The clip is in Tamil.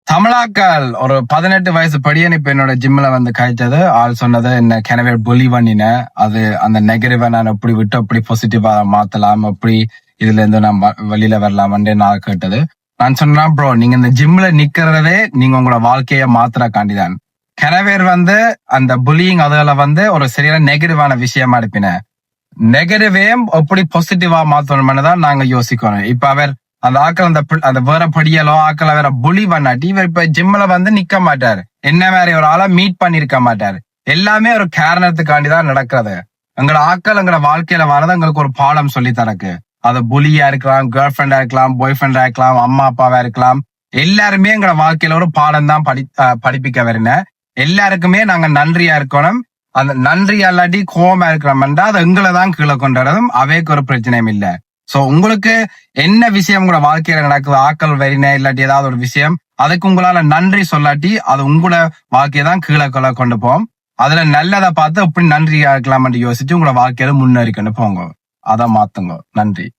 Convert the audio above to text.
தமிழாக்கள் ஒரு 18 வயசு படியன் இப்ப என்னோட ஜிம்ல வந்து காய்ச்சது. ஆள் சொன்னது என்ன கெனவே புலி பண்ணின. அது அந்த நெகட்டிவா நான் எப்படி விட்டு எப்படி பாசிட்டிவா மாத்தலாம், எப்படி இதுல இருந்து நான் வெளியில வரலாம்னு நான் கேட்டது. நான் சொன்னா ப்ரோ, நீங்க இந்த ஜிம்ல நிக்கிறதே நீங்க உங்களோட வாழ்க்கைய மாத்திரக்காண்டிதான். கெனவேர் வந்து அந்த புலியிங் அதுல வந்து ஒரு சரியான நெகட்டிவான விஷயமா இருப்பின. நெகட்டிவையும் எப்படி பாசிட்டிவா மாத்தணும்னு தான் நாங்க யோசிக்கணும். இப்ப அவர் அந்த ஆக்கள் அந்த வேற படியலோ ஆக்களை வேற புலி பண்ணாட்டி இவர் இப்ப ஜிம்ல வந்து நிக்க மாட்டாரு. என்ன மாதிரி ஒரு ஆளா மீட் பண்ணிருக்க மாட்டாரு. எல்லாமே ஒரு காரணத்துக்காண்டிதான் நடக்கிறது. எங்களோட ஆக்கள் எங்களோட வாழ்க்கையில வரது எங்களுக்கு ஒரு பாடம் சொல்லி தரக்கு. அது புலியா இருக்கலாம், கேர்ள் ஃபிரெண்டா இருக்கலாம், பாய் ஃப்ரெண்டா இருக்கலாம், அம்மா அப்பாவா இருக்கலாம். எல்லாருமே எங்களோட வாழ்க்கையில ஒரு பாடம் தான் படிப்பிக்க வரீங்க. எல்லாருக்குமே நாங்க நன்றியா இருக்கணும். அந்த நன்றி அல்லாட்டி கோவமா இருக்கிறோம்டா அது எங்களை தான் கீழே கொண்டு வரதும் அவைக்கு ஒரு பிரச்சனையும் இல்ல. சோ உங்களுக்கு என்ன விஷயம் உங்களோட வாழ்க்கையில நடக்குது, ஆக்கள் வெறின இல்லாட்டி ஏதாவது ஒரு விஷயம், அதுக்கு உங்களால நன்றி சொல்லாட்டி அது உங்களோட வாழ்க்கையை தான் கீழே கொண்டு போவோம். அதுல நல்லதை பார்த்து எப்படி நன்றியா இருக்கலாம்னு யோசிச்சு உங்களோட வாழ்க்கையில முன்னேறிக்கொண்டு போங்க. அதை மாத்துங்க. நன்றி.